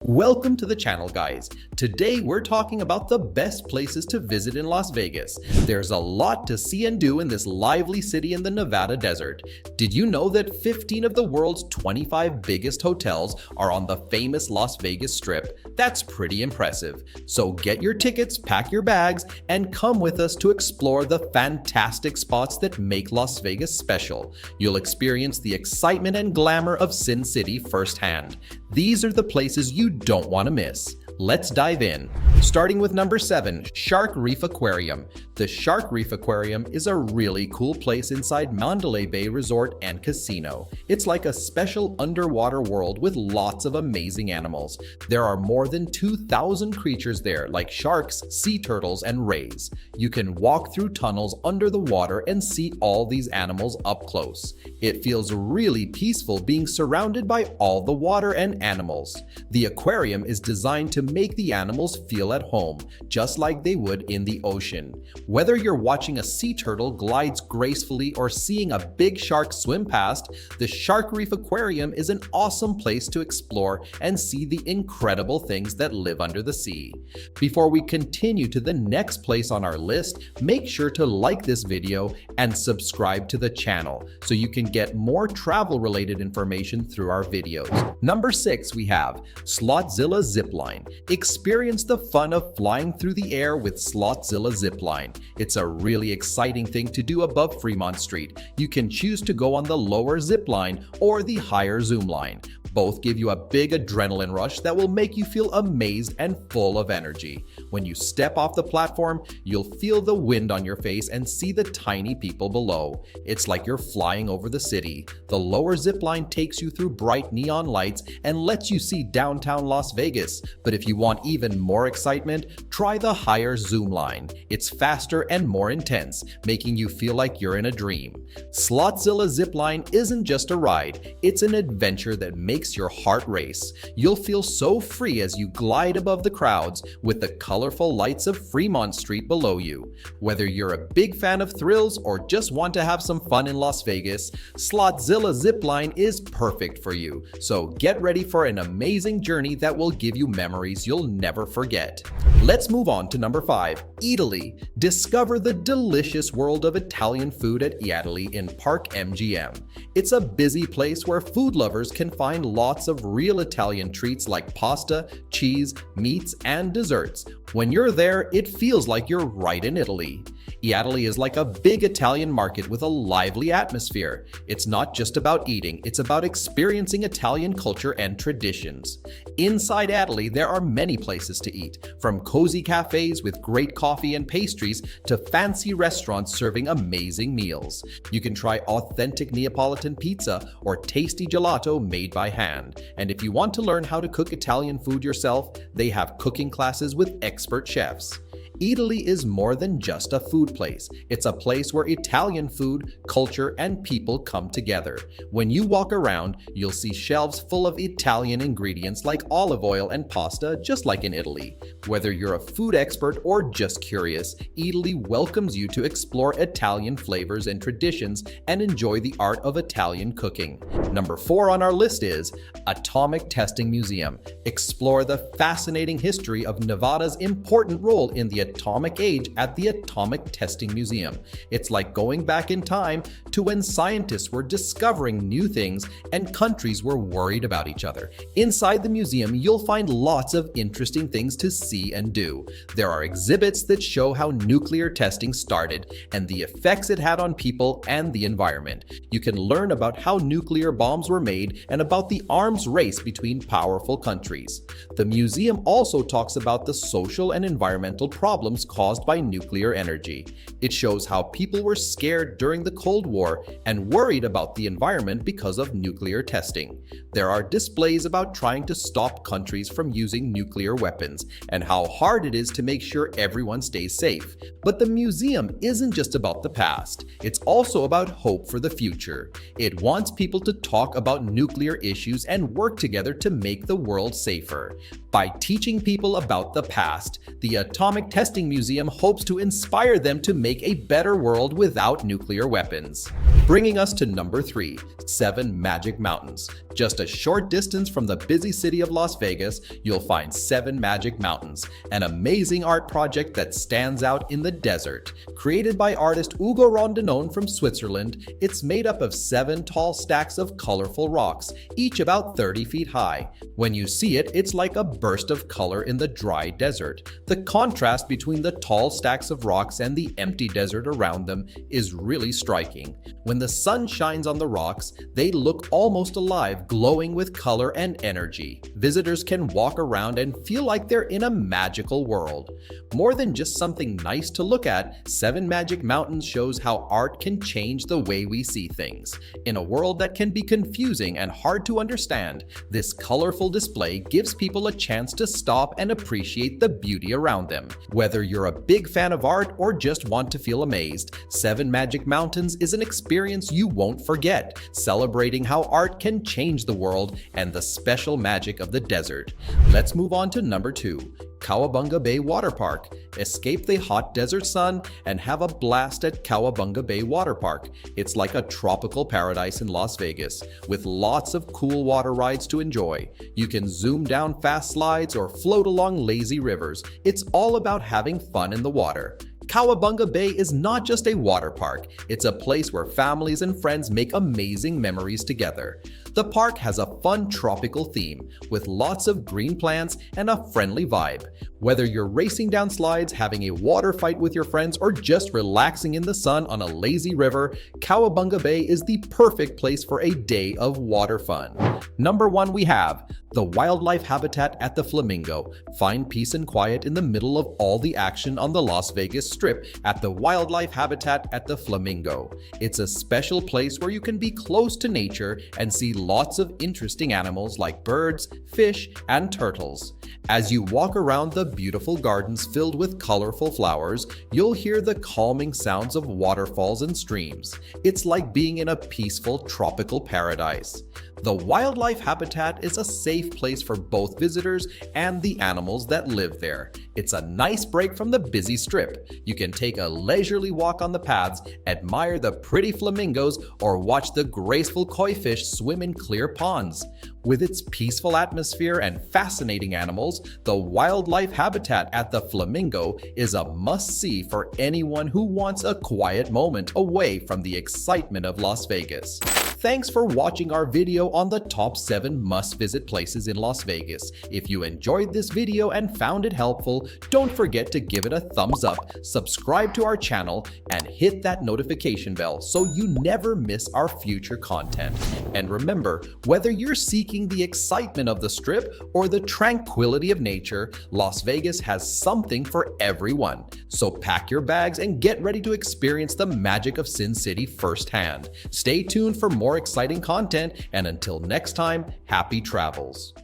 Welcome to the channel, guys. Today we're talking about the best places to visit in Las Vegas. There's a lot to see and do in this lively city in the Nevada desert. Did you know that 15 of the world's 25 biggest hotels are on the famous Las Vegas Strip? That's pretty impressive. So get your tickets, pack your bags, and come with us to explore the fantastic spots that make Las Vegas special. You'll experience the excitement and glamour of Sin City firsthand. These are the places you don't want to miss. Let's dive in. Starting with number 7, Shark Reef Aquarium. The Shark Reef Aquarium is a really cool place inside Mandalay Bay Resort and Casino. It's like a special underwater world with lots of amazing animals. There are more than 2,000 creatures there, like sharks, sea turtles, and rays. You can walk through tunnels under the water and see all these animals up close. It feels really peaceful being surrounded by all the water and animals. The aquarium is designed to make the animals feel at home, just like they would in the ocean. Whether you're watching a sea turtle glides gracefully or seeing a big shark swim past, the Shark Reef Aquarium is an awesome place to explore and see the incredible things that live under the sea. Before we continue to the next place on our list, make sure to like this video and subscribe to the channel so you can get more travel-related information through our videos. Number 6, we have SlotZilla Zip Line. Experience the fun of flying through the air with SlotZilla Zip Line. It's a really exciting thing to do above Fremont Street. You can choose to go on the lower zip line or the higher zoom line. Both give you a big adrenaline rush that will make you feel amazed and full of energy. When you step off the platform, you'll feel the wind on your face and see the tiny people below. It's like you're flying over the city. The lower zip line takes you through bright neon lights and lets you see downtown Las Vegas. But if you want even more excitement, try the higher zoom line. It's faster and more intense, making you feel like you're in a dream. SlotZilla Zip Line isn't just a ride, it's an adventure that makes your heart race. You'll feel so free as you glide above the crowds with the colorful lights of Fremont Street below you. Whether you're a big fan of thrills or just want to have some fun in Las Vegas, SlotZilla Zip Line is perfect for you. So get ready for an amazing journey that will give you memories you'll never forget. Let's move on to number 5, Eataly. Discover the delicious world of Italian food at Eataly in Park MGM. It's a busy place where food lovers can find lots of real Italian treats like pasta, cheese, meats, and desserts. When you're there, it feels like you're right in Italy. Eataly is like a big Italian market with a lively atmosphere. It's not just about eating, it's about experiencing Italian culture and traditions. Inside Eataly, there are many places to eat, from cozy cafes with great coffee and pastries to fancy restaurants serving amazing meals. You can try authentic Neapolitan pizza or tasty gelato made by hand. And if you want to learn how to cook Italian food yourself, they have cooking classes with expert chefs. Eataly is more than just a food place. It's a place where Italian food, culture, and people come together. When you walk around, you'll see shelves full of Italian ingredients like olive oil and pasta, just like in Italy. Whether you're a food expert or just curious, Eataly welcomes you to explore Italian flavors and traditions and enjoy the art of Italian cooking. Number 4 on our list is Atomic Testing Museum. Explore the fascinating history of Nevada's important role in the atomic age at the Atomic Testing Museum. It's like going back in time to when scientists were discovering new things and countries were worried about each other. Inside the museum, you'll find lots of interesting things to see and do. There are exhibits that show how nuclear testing started and the effects it had on people and the environment. You can learn about how nuclear bombs were made and about the arms race between powerful countries. The museum also talks about the social and environmental problems caused by nuclear energy. It shows how people were scared during the Cold War and worried about the environment because of nuclear testing. There are displays about trying to stop countries from using nuclear weapons and how hard it is to make sure everyone stays safe. But the museum isn't just about the past. It's also about hope for the future. It wants people to talk about nuclear issues and work together to make the world safer. By teaching people about the past, the Atomic Testing Museum hopes to inspire them to make a better world without nuclear weapons. Bringing us to number 3, 7 Magic Mountains. Just a short distance from the busy city of Las Vegas, you'll find 7 Magic Mountains, an amazing art project that stands out in the desert. Created by artist Ugo Rondinone from Switzerland, it's made up of 7 tall stacks of colorful rocks, each about 30 feet high. When you see it, it's like a burst of color in the dry desert. The contrast between the tall stacks of rocks and the empty desert around them is really striking. When the sun shines on the rocks, they look almost alive, glowing with color and energy. Visitors can walk around and feel like they're in a magical world. More than just something nice to look at, 7 Magic Mountains shows how art can change the way we see things. In a world that can be confusing and hard to understand, this colorful display gives people a chance to stop and appreciate the beauty around them. Whether you're a big fan of art or just want to feel amazed, 7 Magic Mountains is an experience you won't forget, celebrating how art can change the world and the special magic of the desert. Let's move on to number 2. Cowabunga Bay Water Park. Escape the hot desert sun and have a blast at Cowabunga Bay Water Park. It's like a tropical paradise in Las Vegas, with lots of cool water rides to enjoy. You can zoom down fast slides or float along lazy rivers. It's all about having fun in the water. Cowabunga Bay is not just a water park, it's a place where families and friends make amazing memories together. The park has a fun tropical theme, with lots of green plants and a friendly vibe. Whether you're racing down slides, having a water fight with your friends, or just relaxing in the sun on a lazy river, Cowabunga Bay is the perfect place for a day of water fun. Number 1, we have the wildlife habitat at the Flamingo. Find peace and quiet in the middle of all the action on the Las Vegas Strip at the wildlife habitat at the Flamingo. It's a special place where you can be close to nature and see lots of interesting animals like birds, fish, and turtles. As you walk around the beautiful gardens filled with colorful flowers, you'll hear the calming sounds of waterfalls and streams. It's like being in a peaceful tropical paradise. The wildlife habitat is a safe place for both visitors and the animals that live there. It's a nice break from the busy strip. You can take a leisurely walk on the paths, admire the pretty flamingos, or watch the graceful koi fish swim in clear ponds. With its peaceful atmosphere and fascinating animals, the wildlife habitat at the Flamingo is a must-see for anyone who wants a quiet moment away from the excitement of Las Vegas. Thanks for watching our video on the top 7 must-visit places in Las Vegas. If you enjoyed this video and found it helpful, don't forget to give it a thumbs up, subscribe to our channel, and hit that notification bell so you never miss our future content. And remember, whether you're seeking the excitement of the Strip or the tranquility of nature, Las Vegas has something for everyone. So pack your bags and get ready to experience the magic of Sin City firsthand. Stay tuned for more exciting content, and until next time, happy travels.